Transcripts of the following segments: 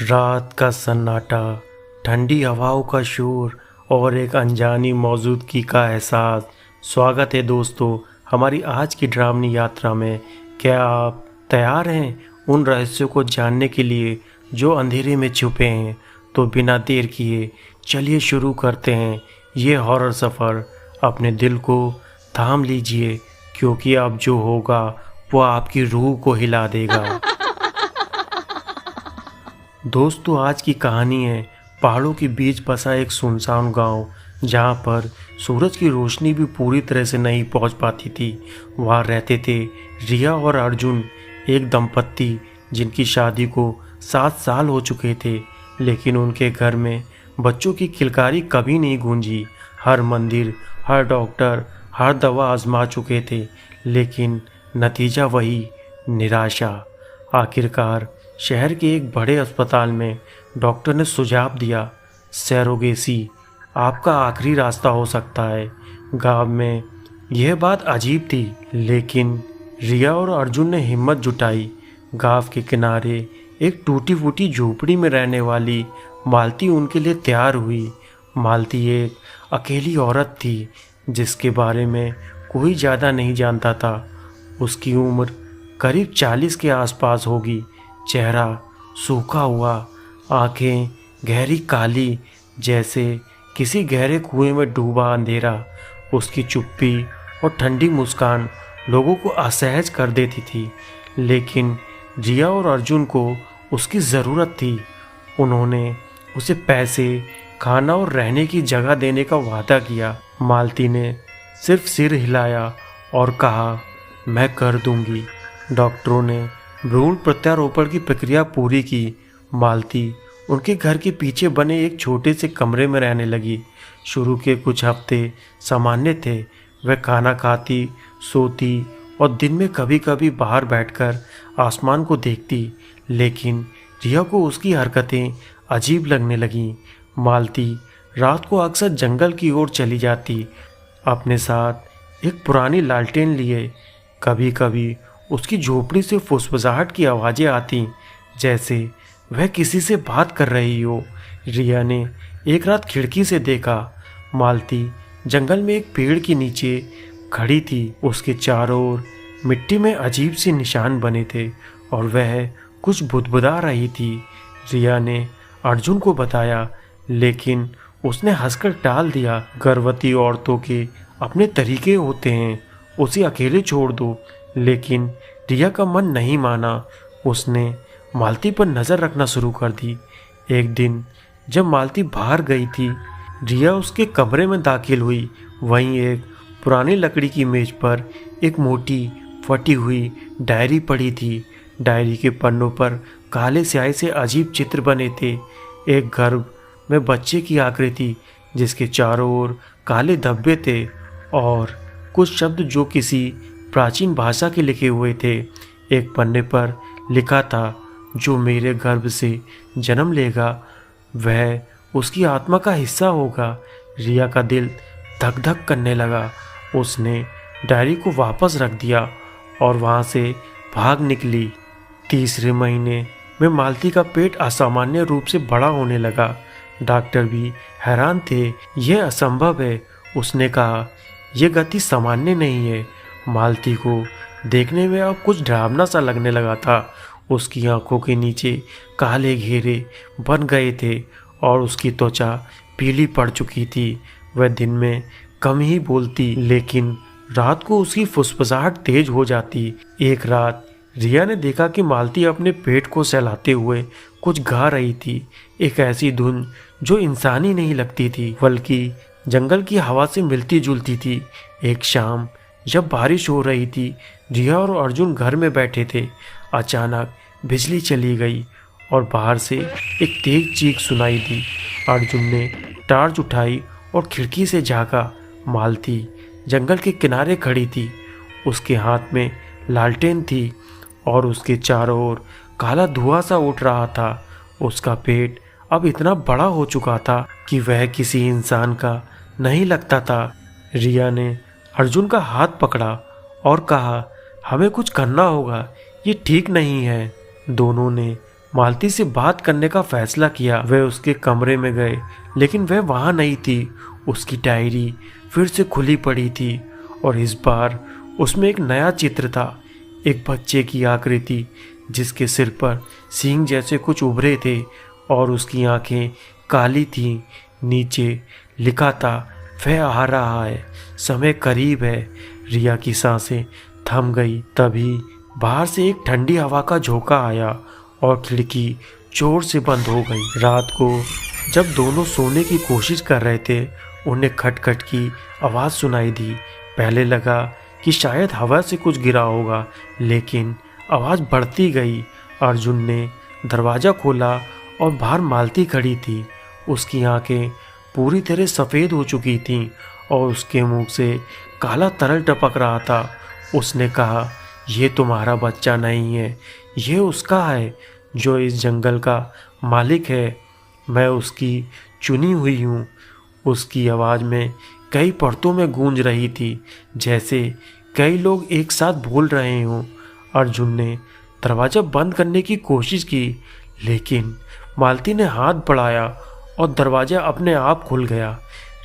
रात का सन्नाटा, ठंडी हवाओं का शोर और एक अनजानी मौजूदगी का एहसास। स्वागत है दोस्तों हमारी आज की ड्रामनी यात्रा में। क्या आप तैयार हैं उन रहस्यों को जानने के लिए जो अंधेरे में छुपे हैं? तो बिना देर किए चलिए शुरू करते हैं ये हॉरर सफ़र। अपने दिल को थाम लीजिए क्योंकि अब जो होगा वो आपकी रूह को हिला देगा। दोस्तों आज की कहानी है पहाड़ों के बीच बसा एक सुनसान गांव, जहां पर सूरज की रोशनी भी पूरी तरह से नहीं पहुंच पाती थी। वहां रहते थे रिया और अर्जुन, एक दंपत्ति जिनकी शादी को 7 साल हो चुके थे, लेकिन उनके घर में बच्चों की किलकारी कभी नहीं गूंजी। हर मंदिर, हर डॉक्टर, हर दवा आजमा चुके थे, लेकिन नतीजा वही, निराशा। आखिरकार शहर के एक बड़े अस्पताल में डॉक्टर ने सुझाव दिया, सरोगेसी आपका आखिरी रास्ता हो सकता है। गांव में यह बात अजीब थी, लेकिन रिया और अर्जुन ने हिम्मत जुटाई। गांव के किनारे एक टूटी फूटी झोपड़ी में रहने वाली मालती उनके लिए तैयार हुई। मालती एक अकेली औरत थी जिसके बारे में कोई ज़्यादा नहीं जानता था। उसकी उम्र करीब 40 के आसपास होगी। चेहरा सूखा हुआ, आंखें गहरी काली जैसे किसी गहरे कुएं में डूबा अंधेरा। उसकी चुप्पी और ठंडी मुस्कान लोगों को असहज कर देती थी, लेकिन रिया और अर्जुन को उसकी ज़रूरत थी। उन्होंने उसे पैसे, खाना और रहने की जगह देने का वादा किया। मालती ने सिर्फ सिर हिलाया और कहा, मैं कर दूंगी। डॉक्टरों ने भ्रूण प्रत्यारोपण की प्रक्रिया पूरी की। मालती उनके घर के पीछे बने एक छोटे से कमरे में रहने लगी। शुरू के कुछ हफ्ते सामान्य थे। वह खाना खाती, सोती और दिन में कभी कभी बाहर बैठकर आसमान को देखती, लेकिन रिया को उसकी हरकतें अजीब लगने लगीं। मालती रात को अक्सर जंगल की ओर चली जाती, अपने साथ एक पुरानी लालटेन लिए। कभी कभी उसकी झोपड़ी से फुसफुसाहट की आवाज़ें आती, जैसे वह किसी से बात कर रही हो। रिया ने एक रात खिड़की से देखा, मालती जंगल में एक पेड़ के नीचे खड़ी थी। उसके चारों ओर मिट्टी में अजीब से निशान बने थे और वह कुछ बुदबुदा रही थी। रिया ने अर्जुन को बताया, लेकिन उसने हंसकर टाल दिया। गर्भवती औरतों के अपने तरीके होते हैं, उसे अकेले छोड़ दो। लेकिन रिया का मन नहीं माना। उसने मालती पर नज़र रखना शुरू कर दी। एक दिन जब मालती बाहर गई थी, रिया उसके कमरे में दाखिल हुई। वहीं एक पुरानी लकड़ी की मेज पर एक मोटी फटी हुई डायरी पड़ी थी। डायरी के पन्नों पर काले स्याही से अजीब चित्र बने थे। एक गर्भ में बच्चे की आकृति जिसके चारों ओर काले धब्बे थे और कुछ शब्द जो किसी प्राचीन भाषा के लिखे हुए थे। एक पन्ने पर लिखा था, जो मेरे गर्भ से जन्म लेगा वह उसकी आत्मा का हिस्सा होगा। रिया का दिल धक धक करने लगा। उसने डायरी को वापस रख दिया और वहाँ से भाग निकली। तीसरे महीने में मालती का पेट असामान्य रूप से बड़ा होने लगा। डॉक्टर भी हैरान थे। यह असंभव है, उसने कहा। यह गति सामान्य नहीं है। मालती को देखने में अब कुछ डरावना सा लगने लगा था। उसकी आंखों के नीचे काले घेरे बन गए थे और उसकी त्वचा पीली पड़ चुकी थी। वह दिन में कम ही बोलती, लेकिन रात को उसकी फुसफुसाहट तेज हो जाती। एक रात रिया ने देखा कि मालती अपने पेट को सहलाते हुए कुछ गा रही थी, एक ऐसी धुन जो इंसानी नहीं लगती थी, बल्कि जंगल की हवा से मिलती जुलती थी। एक शाम जब बारिश हो रही थी, रिया और अर्जुन घर में बैठे थे। अचानक बिजली चली गई और बाहर से एक तेज चीख सुनाई दी। अर्जुन ने टार्च उठाई और खिड़की से झांका। मालती जंगल के किनारे खड़ी थी। उसके हाथ में लालटेन थी और उसके चारों ओर काला धुआं सा उठ रहा था। उसका पेट अब इतना बड़ा हो चुका था कि वह किसी इंसान का नहीं लगता था। रिया ने अर्जुन का हाथ पकड़ा और कहा, हमें कुछ करना होगा, ये ठीक नहीं है। दोनों ने मालती से बात करने का फैसला किया। वह उसके कमरे में गए, लेकिन वह वहां नहीं थी। उसकी डायरी फिर से खुली पड़ी थी और इस बार उसमें एक नया चित्र था। एक बच्चे की आकृति जिसके सिर पर सींग जैसे कुछ उभरे थे और उसकी आंखें काली थीं। नीचे लिखा था, वह आ रहा है, समय करीब है। रिया की सांसें थम गई। तभी बाहर से एक ठंडी हवा का झोंका आया और खिड़की जोर से बंद हो गई। रात को जब दोनों सोने की कोशिश कर रहे थे, उन्हें खटखट की आवाज़ सुनाई दी। पहले लगा कि शायद हवा से कुछ गिरा होगा, लेकिन आवाज़ बढ़ती गई। अर्जुन ने दरवाज़ा खोला और बाहर मालती खड़ी थी। उसकी आंखें पूरी तरह सफ़ेद हो चुकी थीं और उसके मुंह से काला तरल टपक रहा था। उसने कहा, ये तुम्हारा बच्चा नहीं है, ये उसका है जो इस जंगल का मालिक है। मैं उसकी चुनी हुई हूँ। उसकी आवाज़ में कई परतों में गूंज रही थी, जैसे कई लोग एक साथ बोल रहे हों। अर्जुन ने दरवाज़ा बंद करने की कोशिश की, लेकिन मालती ने हाथ बढ़ाया और दरवाज़ा अपने आप खुल गया।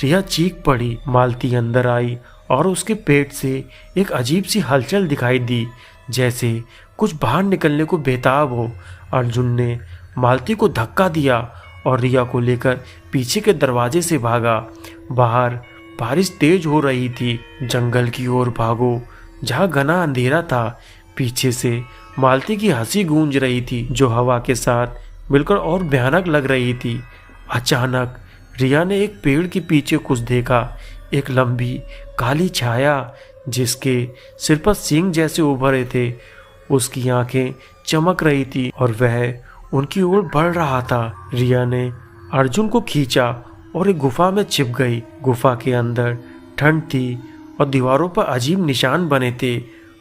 रिया चीख पड़ी। मालती अंदर आई और उसके पेट से एक अजीब सी हलचल दिखाई दी, जैसे कुछ बाहर निकलने को बेताब हो। अर्जुन ने मालती को धक्का दिया और रिया को लेकर पीछे के दरवाजे से भागा। बाहर बारिश तेज हो रही थी। जंगल की ओर भागो, जहाँ घना अंधेरा था। पीछे से मालती की हंसी गूंज रही थी, जो हवा के साथ मिलकर और भयानक लग रही थी। अचानक रिया ने एक पेड़ के पीछे कुछ देखा, एक लंबी काली छाया जिसके सिर पर सींग जैसे उभरे थे। उसकी आंखें चमक रही थी और वह उनकी ओर बढ़ रहा था। रिया ने अर्जुन को खींचा और एक गुफा में छिप गई। गुफा के अंदर ठंड थी और दीवारों पर अजीब निशान बने थे,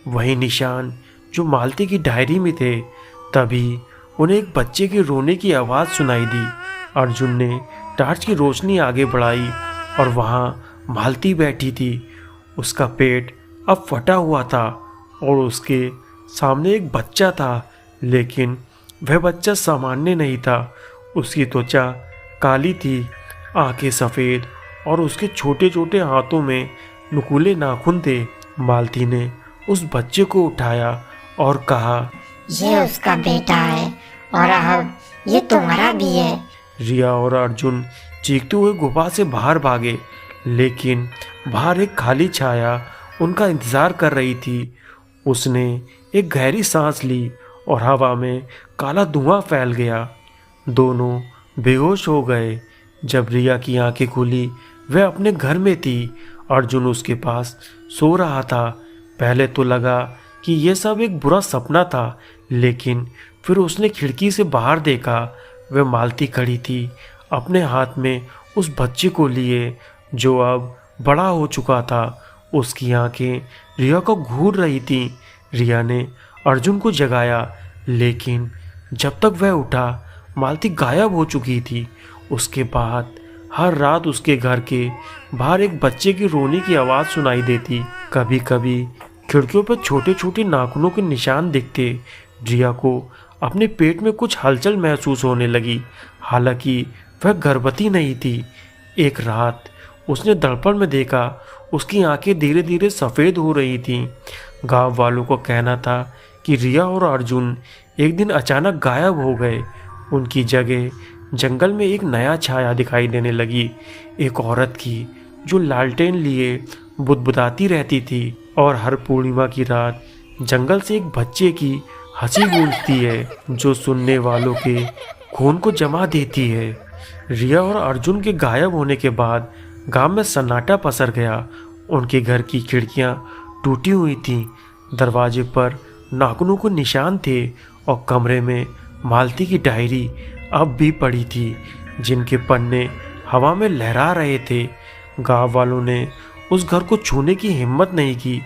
वही निशान जो मालती की डायरी में थे। तभी उन्हें एक बच्चे के रोने की आवाज़ सुनाई दी। अर्जुन ने टार्च की रोशनी आगे बढ़ाई और वहाँ मालती बैठी थी। उसका पेट अब फटा हुआ था और उसके सामने एक बच्चा था, लेकिन वह बच्चा सामान्य नहीं था। उसकी त्वचा काली थी, आंखें सफ़ेद और उसके छोटे छोटे हाथों में नुकीले नाखून थे। मालती ने उस बच्चे को उठाया और कहा, ये उसका बेटा है और अब ये तुम्हारा भी है। रिया और अर्जुन चीखते हुए गुफा से बाहर भागे, लेकिन बाहर एक खाली छाया उनका इंतजार कर रही थी। उसने एक गहरी सांस ली और हवा में काला धुआं फैल गया। दोनों बेहोश हो गए। जब रिया की आंखें खुली, वह अपने घर में थी। अर्जुन उसके पास सो रहा था। पहले तो लगा कि यह सब एक बुरा सपना था, लेकिन फिर उसने खिड़की से बाहर देखा। वह मालती खड़ी थी, अपने हाथ में उस बच्चे को लिए जो अब बड़ा हो चुका था। उसकी आंखें रिया को घूर रही थीं। रिया ने अर्जुन को जगाया, लेकिन जब तक वह उठा, मालती गायब हो चुकी थी। उसके बाद हर रात उसके घर के बाहर एक बच्चे की रोने की आवाज़ सुनाई देती। कभी कभी खिड़कियों पर छोटे छोटे नाखूनों के निशान दिखते। रिया को अपने पेट में कुछ हलचल महसूस होने लगी, हालांकि वह गर्भवती नहीं थी। एक रात उसने दर्पण में देखा, उसकी आंखें धीरे धीरे सफ़ेद हो रही थीं। गांव वालों को कहना था कि रिया और अर्जुन एक दिन अचानक गायब हो गए। उनकी जगह जंगल में एक नया छाया दिखाई देने लगी, एक औरत की जो लालटेन लिए बुदबुदाती रहती थी। और हर पूर्णिमा की रात जंगल से एक बच्चे की हंसी गूंजती है, जो सुनने वालों के खून को जमा देती है। रिया और अर्जुन के गायब होने के बाद गांव में सन्नाटा पसर गया। उनके घर की खिड़कियां टूटी हुई थीं, दरवाजे पर नाखूनों के निशान थे और कमरे में मालती की डायरी अब भी पड़ी थी, जिनके पन्ने हवा में लहरा रहे थे। गांव वालों ने उस घर को छूने की हिम्मत नहीं की।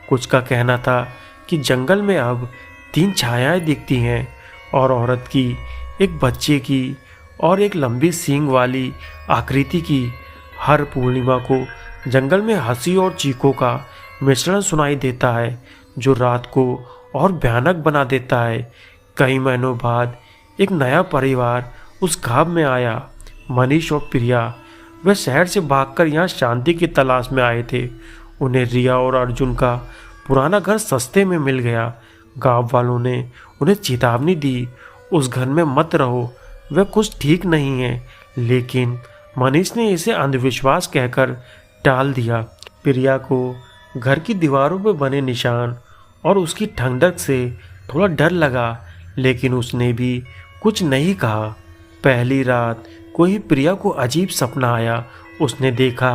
कुछ का कहना था कि जंगल में अब 3 छायाएं दिखती हैं, और औरत की, एक बच्चे की और एक लंबी सींग वाली आकृति की। हर पूर्णिमा को जंगल में हंसी और चीखों का मिश्रण सुनाई देता है, जो रात को और भयानक बना देता है। कई महीनों बाद एक नया परिवार उस गांव में आया। मनीष और प्रिया वे शहर से भागकर यहाँ शांति की तलाश में आए थे। उन्हें रिया और अर्जुन का पुराना घर सस्ते में मिल गया। गांव वालों ने उन्हें चेतावनी दी, उस घर में मत रहो, वह कुछ ठीक नहीं है। लेकिन मनीष ने इसे अंधविश्वास कहकर टाल दिया। प्रिया को घर की दीवारों पर बने निशान और उसकी ठंडक से थोड़ा डर लगा, लेकिन उसने भी कुछ नहीं कहा। पहली रात को ही प्रिया को अजीब सपना आया। उसने देखा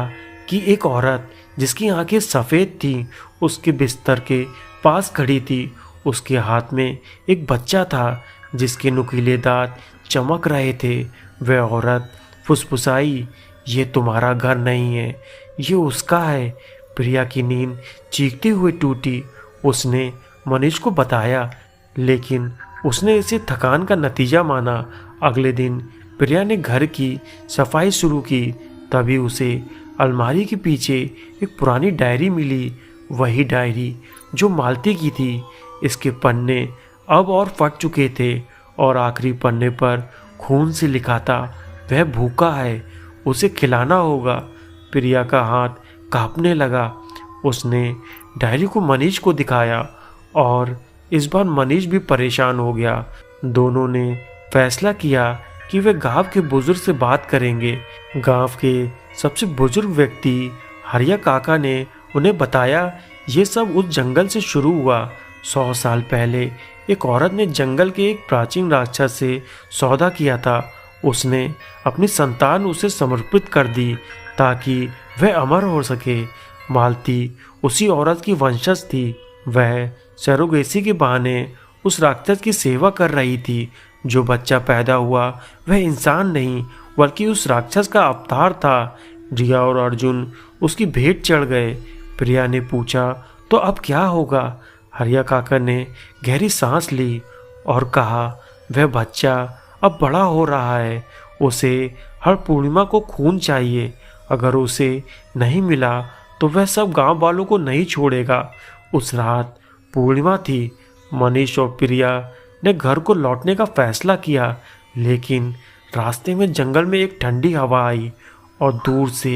कि एक औरत जिसकी आंखें सफ़ेद थीं उसके बिस्तर के पास खड़ी थी। उसके हाथ में एक बच्चा था जिसके नुकीले दांत चमक रहे थे। वह औरत फुसफुसाई, ये तुम्हारा घर नहीं है, ये उसका है। प्रिया की नींद चीखते हुए टूटी। उसने मनीष को बताया, लेकिन उसने इसे थकान का नतीजा माना। अगले दिन प्रिया ने घर की सफाई शुरू की। तभी उसे अलमारी के पीछे एक पुरानी डायरी मिली, वही डायरी जो मालती की थी। इसके पन्ने अब और फट चुके थे और आखिरी पन्ने पर खून से लिखा था, वह भूखा है, उसे खिलाना होगा। प्रिया का हाथ कांपने लगा। उसने डायरी को मनीष को दिखाया और इस बार मनीष भी परेशान हो गया। दोनों ने फैसला किया कि वे गांव के बुजुर्ग से बात करेंगे। गांव के सबसे बुजुर्ग व्यक्ति हरिया काका ने उन्हें बताया, ये सब उस जंगल से शुरू हुआ। 100 साल पहले एक औरत ने जंगल के एक प्राचीन राक्षस से सौदा किया था। उसने अपनी संतान उसे समर्पित कर दी ताकि वह अमर हो सके। मालती उसी औरत की वंशज थी। वह सरोगेसी के बहाने उस राक्षस की सेवा कर रही थी। जो बच्चा पैदा हुआ वह इंसान नहीं बल्कि उस राक्षस का अवतार था। रिया और अर्जुन उसकी भेंट चढ़ गए। प्रिया ने पूछा, तो अब क्या होगा? हरिया काका ने गहरी सांस ली और कहा, वह बच्चा अब बड़ा हो रहा है, उसे हर पूर्णिमा को खून चाहिए। अगर उसे नहीं मिला तो वह सब गांव वालों को नहीं छोड़ेगा। उस रात पूर्णिमा थी। मनीष और प्रिया ने घर को लौटने का फैसला किया, लेकिन रास्ते में जंगल में एक ठंडी हवा आई और दूर से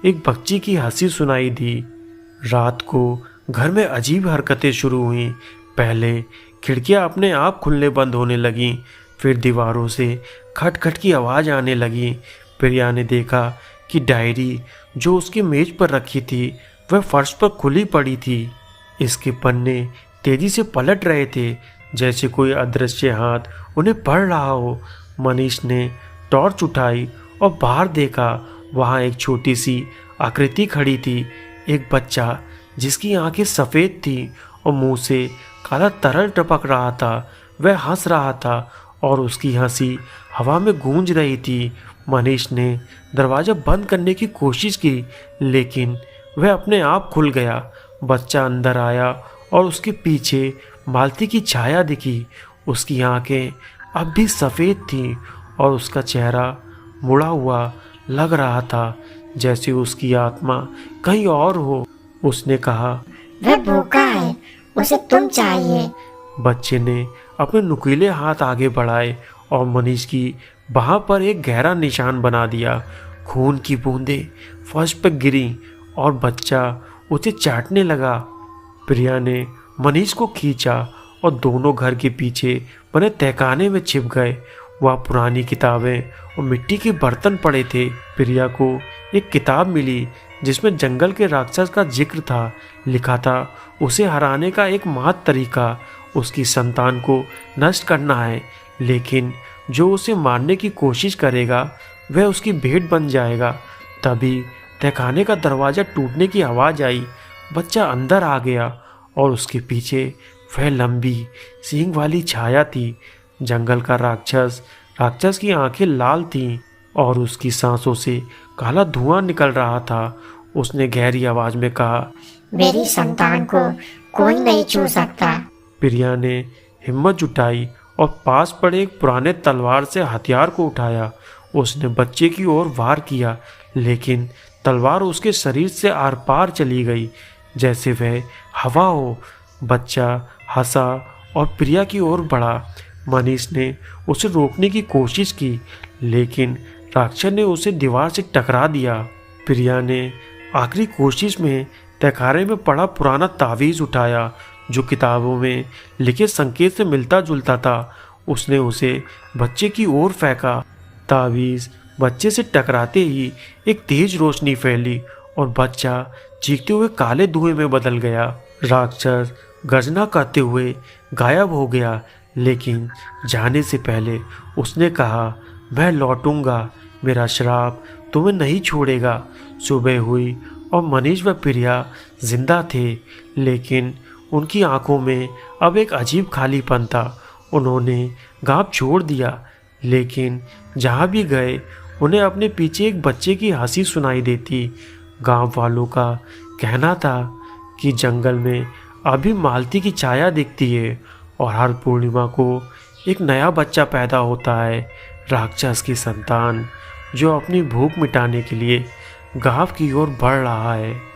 एक बच्ची की हंसी सुनाई दी। रात को घर में अजीब हरकतें शुरू हुई। पहले खिड़कियां अपने आप खुलने बंद होने लगीं, फिर दीवारों से खटखट की आवाज़ आने लगी। प्रिया ने देखा कि डायरी जो उसकी मेज पर रखी थी वह फर्श पर खुली पड़ी थी। इसके पन्ने तेजी से पलट रहे थे, जैसे कोई अदृश्य हाथ उन्हें पढ़ रहा हो। मनीष ने टॉर्च उठाई और बाहर देखा। वहाँ एक छोटी सी आकृति खड़ी थी, एक बच्चा जिसकी आंखें सफ़ेद थी और मुंह से काला तरल टपक रहा था। वह हंस रहा था और उसकी हंसी हवा में गूंज रही थी। मनीष ने दरवाज़ा बंद करने की कोशिश की, लेकिन वह अपने आप खुल गया। बच्चा अंदर आया और उसके पीछे मालती की छाया दिखी। उसकी आंखें अब भी सफ़ेद थीं और उसका चेहरा मुड़ा हुआ लग रहा था, जैसे उसकी आत्मा कहीं और हो। उसने कहा, वह भूखा है, उसे तुम चाहिए। बच्चे ने अपने नुकीले हाथ आगे बढ़ाए और मनीष की बाह पर एक गहरा निशान बना दिया। खून की बूंदें फर्श पर गिरी और बच्चा उसे चाटने लगा। प्रिया ने मनीष को खींचा और दोनों घर के पीछे बने तहखाने में छिप गए। वह पुरानी किताबें और मिट्टी के बर्तन पड़े थे। प्रिया को एक किताब मिली जिसमें जंगल के राक्षस का जिक्र था। लिखा था, उसे हराने का एकमात्र तरीका उसकी संतान को नष्ट करना है, लेकिन जो उसे मारने की कोशिश करेगा वह उसकी भेंट बन जाएगा। तभी तहखाने का दरवाज़ा टूटने की आवाज़ आई। बच्चा अंदर आ गया और उसके पीछे वह लंबी सींग वाली छाया थी। जंगल का राक्षस की आंखें लाल थीं और उसकी सांसों से काला धुआं निकल रहा था। उसने गहरी आवाज में कहा, मेरी संतान को कोई नहीं छू सकता। प्रिया ने हिम्मत जुटाई और पास पड़े एक पुराने तलवार से हथियार को उठाया। उसने बच्चे की ओर वार किया, लेकिन तलवार उसके शरीर से आर पार चली गई, जैसे वह हवा हो। बच्चा हंसा और प्रिया की ओर बढ़ा। मनीष ने उसे रोकने की कोशिश की, लेकिन राक्षस ने उसे दीवार से टकरा दिया। प्रिया ने आखिरी कोशिश में तहखाने में पड़ा पुराना तावीज़ उठाया जो किताबों में लिखे संकेत से मिलता जुलता था। उसने उसे बच्चे की ओर फेंका। तावीज़ बच्चे से टकराते ही एक तेज रोशनी फैली और बच्चा चीखते हुए काले धुएं में बदल गया। राक्षस गर्जना करते हुए गायब हो गया, लेकिन जाने से पहले उसने कहा, मैं लौटूंगा, मेरा श्राप तुम्हें नहीं छोड़ेगा। सुबह हुई और मनीष व प्रिया जिंदा थे, लेकिन उनकी आंखों में अब एक अजीब खालीपन था। उन्होंने गांव छोड़ दिया, लेकिन जहां भी गए उन्हें अपने पीछे एक बच्चे की हंसी सुनाई देती। गांव वालों का कहना था कि जंगल में अभी मालती की छाया दिखती है और हर पूर्णिमा को एक नया बच्चा पैदा होता है, राक्षस की संतान, जो अपनी भूख मिटाने के लिए गांव की ओर बढ़ रहा है।